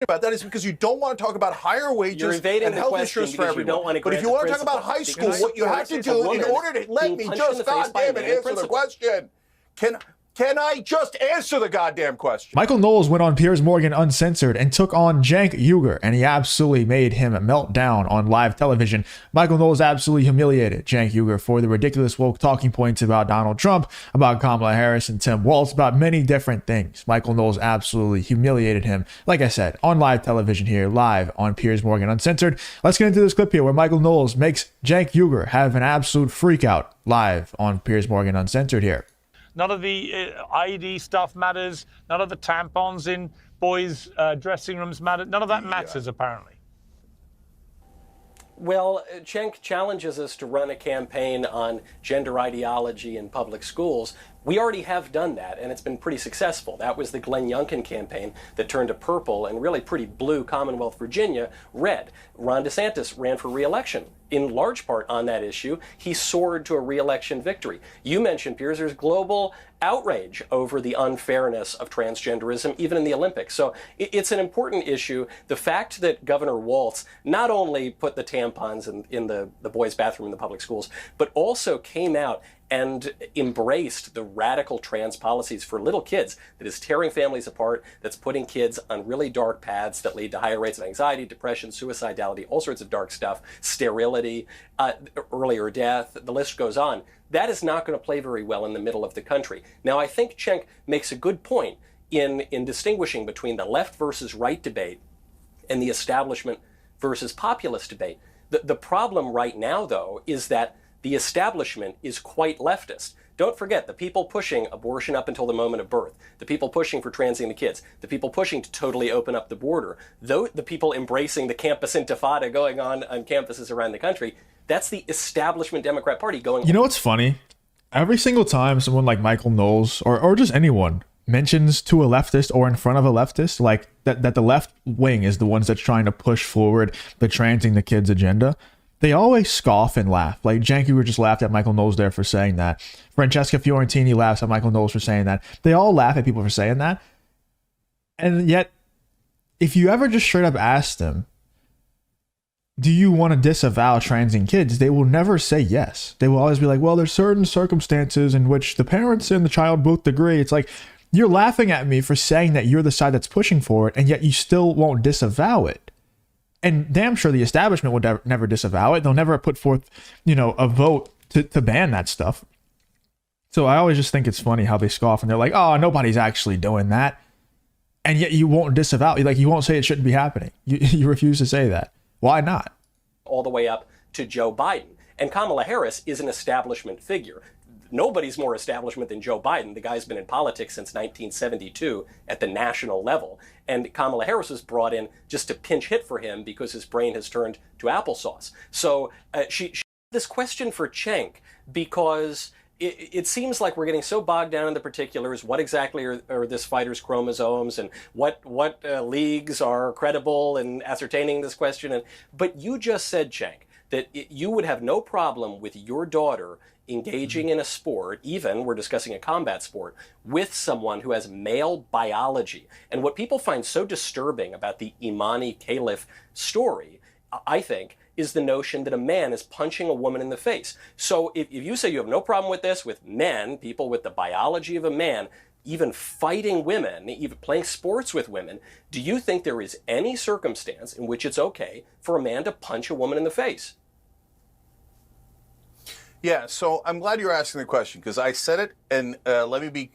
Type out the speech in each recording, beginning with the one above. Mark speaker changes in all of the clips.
Speaker 1: about that is because you don't want to talk about higher wages and health insurance for everyone. But if you want to talk about high school, what you have to do in order to let me just goddamn it answer the question, can I just answer the goddamn question?
Speaker 2: Michael Knowles went on Piers Morgan Uncensored and took on Cenk Uygur, and he absolutely made him melt down on live television. Michael Knowles absolutely humiliated Cenk Uygur for the ridiculous woke talking points about Donald Trump, about Kamala Harris and Tim Walz, about many different things. Michael Knowles absolutely humiliated him, like I said, on live television here, live on Piers Morgan Uncensored. Let's get into this clip here where Michael Knowles makes Cenk Uygur have an absolute freak out live on Piers Morgan Uncensored here.
Speaker 3: None of the ID stuff matters. None of the tampons in boys' dressing rooms matter. None of that matters, apparently.
Speaker 4: Well, Cenk challenges us to run a campaign on gender ideology in public schools. We already have done that, and it's been pretty successful. That was the Glenn Youngkin campaign that turned a purple and really pretty blue Commonwealth Virginia red. Ron DeSantis ran for re-election. In large part on that issue, he soared to a re-election victory. You mentioned, Piers, there's global outrage over the unfairness of transgenderism, even in the Olympics. So it's an important issue. The fact that Governor Walz not only put the tampons in the boys' bathroom in the public schools, but also came out and embraced the radical trans policies for little kids that is tearing families apart, that's putting kids on really dark paths that lead to higher rates of anxiety, depression, suicidality, all sorts of dark stuff, sterility, earlier death, the list goes on. That is not going to play very well in the middle of the country. Now, I think Cenk makes a good point in distinguishing between the left versus right debate and the establishment versus populist debate. The problem right now, though, is that the establishment is quite leftist. Don't forget, the people pushing abortion up until the moment of birth, the people pushing for transing the kids, the people pushing to totally open up the border, the people embracing the campus intifada going on campuses around the country, that's the establishment Democrat Party going on.
Speaker 2: You know what's funny? Every single time someone like Michael Knowles or just anyone mentions to a leftist or in front of a leftist, like that the left wing is the ones that's trying to push forward the transing the kids agenda, they always scoff and laugh. Like Cenk Uygur just laughed at Michael Knowles there for saying that. Francesca Fiorentini laughs at Michael Knowles for saying that. They all laugh at people for saying that. And yet, if you ever just straight up ask them, do you want to disavow transing kids? They will never say yes. They will always be like, well, there's certain circumstances in which the parents and the child both agree. It's like, you're laughing at me for saying that you're the side that's pushing for it, and yet you still won't disavow it. And damn sure the establishment would never disavow it. They'll never put forth, a vote to ban that stuff. So I always just think it's funny how they scoff and they're like, oh, nobody's actually doing that. And yet you won't disavow. Like, you won't say it shouldn't be happening. You refuse to say that. Why not?
Speaker 4: All the way up to Joe Biden. And Kamala Harris is an establishment figure. Nobody's more establishment than Joe Biden. The guy's been in politics since 1972 at the national level. And Kamala Harris was brought in just to pinch hit for him because his brain has turned to applesauce. So she this question for Cenk, because it seems like we're getting so bogged down in the particulars. What exactly are this fighter's chromosomes, and what leagues are credible in ascertaining this question? But you just said, Cenk, that you would have no problem with your daughter engaging in a sport, even we're discussing a combat sport, with someone who has male biology. And what people find so disturbing about the Imani Caliph story, I think, is the notion that a man is punching a woman in the face. So if you say you have no problem with this, with men, people with the biology of a man, even fighting women, even playing sports with women, do you think there is any circumstance in which it's okay for a man to punch a woman in the face?
Speaker 1: Yeah, so I'm glad you're asking the question, because I said it, and let me be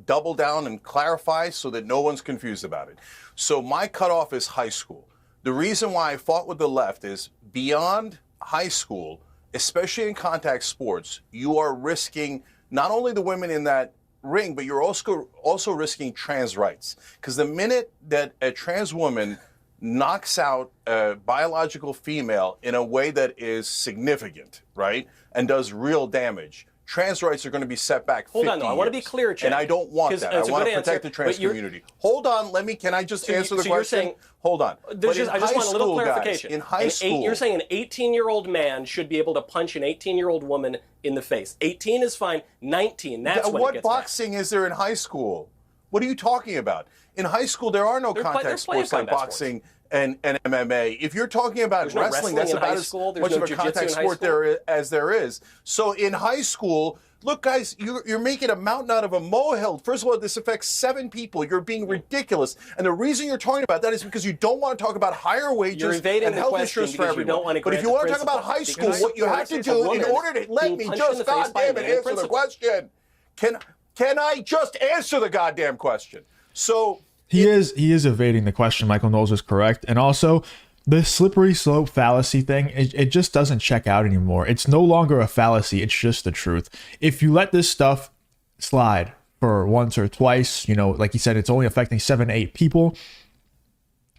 Speaker 1: double down and clarify so that no one's confused about it. So my cutoff is high school. The reason why I fought with the left is beyond high school, especially in contact sports, you are risking not only the women in that ring, but you're also risking trans rights. Because the minute that a trans woman knocks out a biological female in a way that is significant, right, and does real damage, trans rights are going to be set back 50
Speaker 4: Hold on, though. I want to be clear, Cenk.
Speaker 1: And I don't want that. I want to protect the trans community. Hold on, can I just answer the question?
Speaker 4: You're saying,
Speaker 1: hold on.
Speaker 4: I just want a little clarification.
Speaker 1: Guys, in high school,
Speaker 4: you're saying an 18-year-old man should be able to punch an 18-year-old woman in the face. 18 is fine. 19, that's when it gets
Speaker 1: What boxing is there in high school? What are you talking about? In high school, there are no contact sports like boxing and MMA. If you're talking about
Speaker 4: no
Speaker 1: wrestling, that's about as much of a contact sport as there is. So in high school, look, guys, you're making a mountain out of a molehill. First of all, this affects 7 people. You're being ridiculous. And the reason you're talking about that is because you don't want to talk about higher wages and health insurance for everyone. But if you want to talk about high school, what you have to do in order to let me just goddamn it answer the question. Can I just answer the goddamn question? So
Speaker 2: he is evading the question. Michael Knowles is correct. And also, the slippery slope fallacy thing, it just doesn't check out anymore. It's no longer a fallacy. It's just the truth. If you let this stuff slide for once or twice, you know, like he said, it's only affecting 7, 8 people.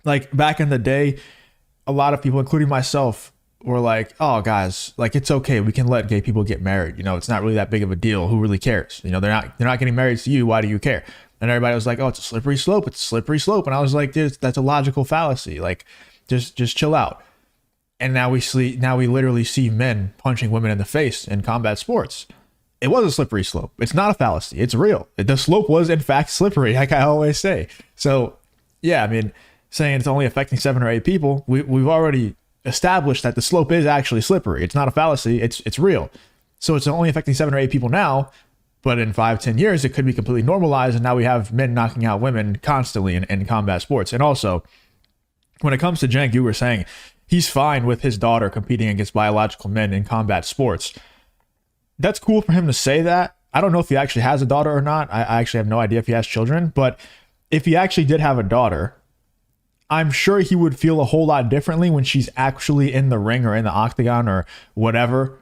Speaker 2: Like back in the day, a lot of people, including myself, were like, oh, guys, like, it's okay. We can let gay people get married. You know, it's not really that big of a deal. Who really cares? You know, they're not getting married to you. Why do you care? And everybody was like, oh, it's a slippery slope. It's a slippery slope. And I was like, dude, that's a logical fallacy. Like, just chill out. And now we literally see men punching women in the face in combat sports. It was a slippery slope. It's not a fallacy. It's real. The slope was in fact slippery, like I always say. So yeah, I mean, saying it's only affecting 7 or 8 people, we've already established that the slope is actually slippery. It's not a fallacy. It's real. So it's only affecting 7 or 8 people now, but in 5, 10 years, it could be completely normalized. And now we have men knocking out women constantly in combat sports. And also, when it comes to Cenk Uygur saying he's fine with his daughter competing against biological men in combat sports, that's cool for him to say that. I don't know if he actually has a daughter or not. I actually have no idea if he has children. But if he actually did have a daughter, I'm sure he would feel a whole lot differently when she's actually in the ring or in the octagon or whatever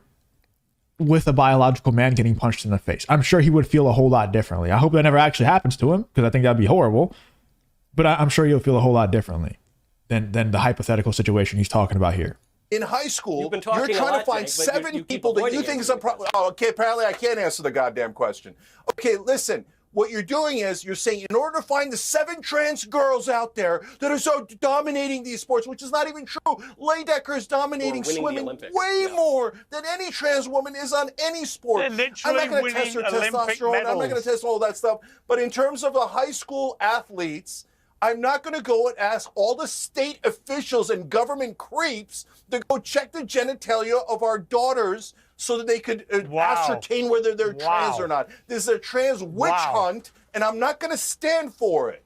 Speaker 2: with a biological man getting punched in the face. I'm sure he would feel a whole lot differently. I hope that never actually happens to him, because I think that'd be horrible. But I'm sure he'll feel a whole lot differently than the hypothetical situation he's talking about here.
Speaker 1: In high school, you're trying to find 7 people that you think is a problem. Oh, okay, apparently I can't answer the goddamn question. Okay, listen. What you're doing is you're saying, in order to find the 7 trans girls out there that are so dominating these sports, which is not even true. Ledecker is dominating swimming way more than any trans woman is on any sport.
Speaker 3: They're literally
Speaker 1: I'm not going to test her testosterone. I'm not going to test all that stuff. But in terms of the high school athletes, I'm not going to go and ask all the state officials and government creeps to go check the genitalia of our daughters so that they could ascertain whether they're trans or not. This is a trans witch hunt, and I'm not going to stand for it.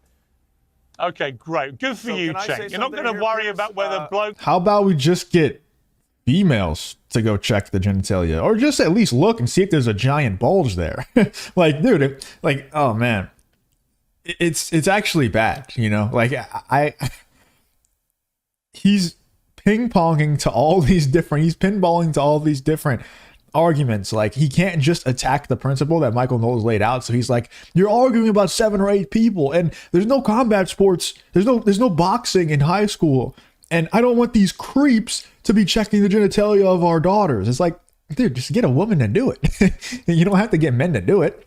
Speaker 3: Okay, great. Good for you, Cenk. You're not going to worry about whether blokes...
Speaker 2: How about we just get females to go check the genitalia, or just at least look and see if there's a giant bulge there? Like, dude, oh man, it's actually bad, you know? Like, he's ping-ponging to all these different, he's pinballing to all these different arguments. Like, he can't just attack the principle that Michael Knowles laid out. So he's like, you're arguing about 7 or 8 people, and there's no combat sports, there's no boxing in high school, and I don't want these creeps to be checking the genitalia of our daughters. It's like, dude, just get a woman to do it. You don't have to get men to do it.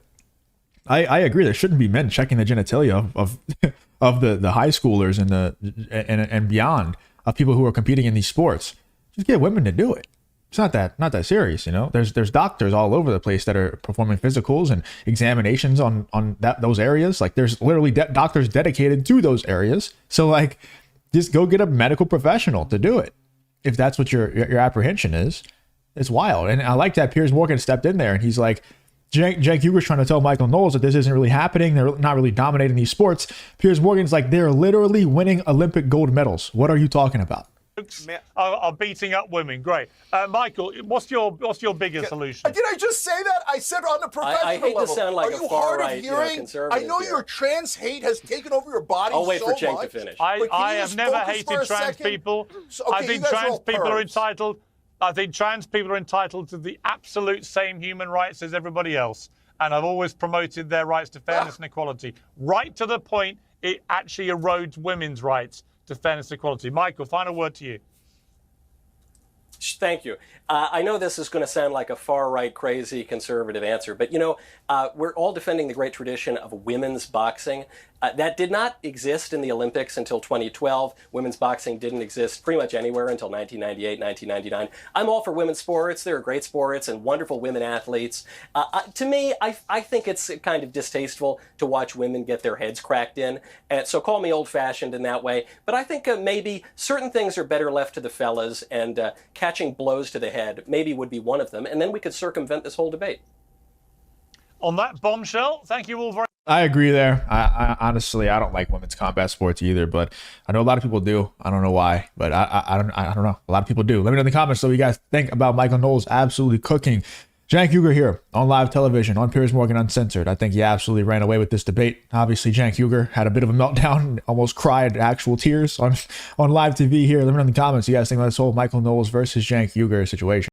Speaker 2: I agree, there shouldn't be men checking the genitalia of the high schoolers and beyond, of people who are competing in these sports. Just get women to do it. It's not that serious, you know. There's doctors all over the place that are performing physicals and examinations on those areas. Like, there's literally doctors dedicated to those areas. So, like, just go get a medical professional to do it if that's what your apprehension is. It's wild. And I like that Piers Morgan stepped in there and he's like, Cenk Uygur's trying to tell Michael Knowles that this isn't really happening. They're not really dominating these sports. Piers Morgan's like, they're literally winning Olympic gold medals. What are you talking about?
Speaker 3: Are beating up women. Great. Michael, what's your bigger solution?
Speaker 1: Did I just say that? I said on the professional
Speaker 4: I hate
Speaker 1: level.
Speaker 4: to sound like
Speaker 1: are
Speaker 4: a
Speaker 1: you
Speaker 4: far
Speaker 1: hard
Speaker 4: right,
Speaker 1: of hearing?
Speaker 4: conservative
Speaker 1: I know
Speaker 4: here.
Speaker 1: your trans hate has taken over your body
Speaker 4: I'll wait
Speaker 1: so
Speaker 4: for Cenk
Speaker 1: much.
Speaker 4: to finish.
Speaker 3: I have never hated trans people. I think trans people are entitled. I think trans people are entitled to the absolute same human rights as everybody else. And I've always promoted their rights to fairness and equality, right to the point it actually erodes women's rights to fairness and equality. Michael, final word to you.
Speaker 4: Thank you. I know this is going to sound like a far-right, crazy, conservative answer, but, you know, we're all defending the great tradition of women's boxing, That did not exist in the Olympics until 2012. Women's boxing didn't exist pretty much anywhere until 1998, 1999. I'm all for women's sports. There are great sports and wonderful women athletes. To me, I think it's kind of distasteful to watch women get their heads cracked in. And so call me old-fashioned in that way. But I think maybe certain things are better left to the fellas, and catching blows to the head maybe would be one of them. And then we could circumvent this whole debate.
Speaker 3: On that bombshell, thank you all very much.
Speaker 2: I agree there. I honestly, I don't like women's combat sports either, but I know a lot of people do. I don't know why, but I don't know. A lot of people do. Let me know in the comments what you guys think about Michael Knowles absolutely cooking Cenk Uygur here on live television on Piers Morgan Uncensored. I think he absolutely ran away with this debate. Obviously, Cenk Uygur had a bit of a meltdown, almost cried actual tears on live TV here. Let me know in the comments what you guys think about this whole Michael Knowles versus Cenk Uygur situation.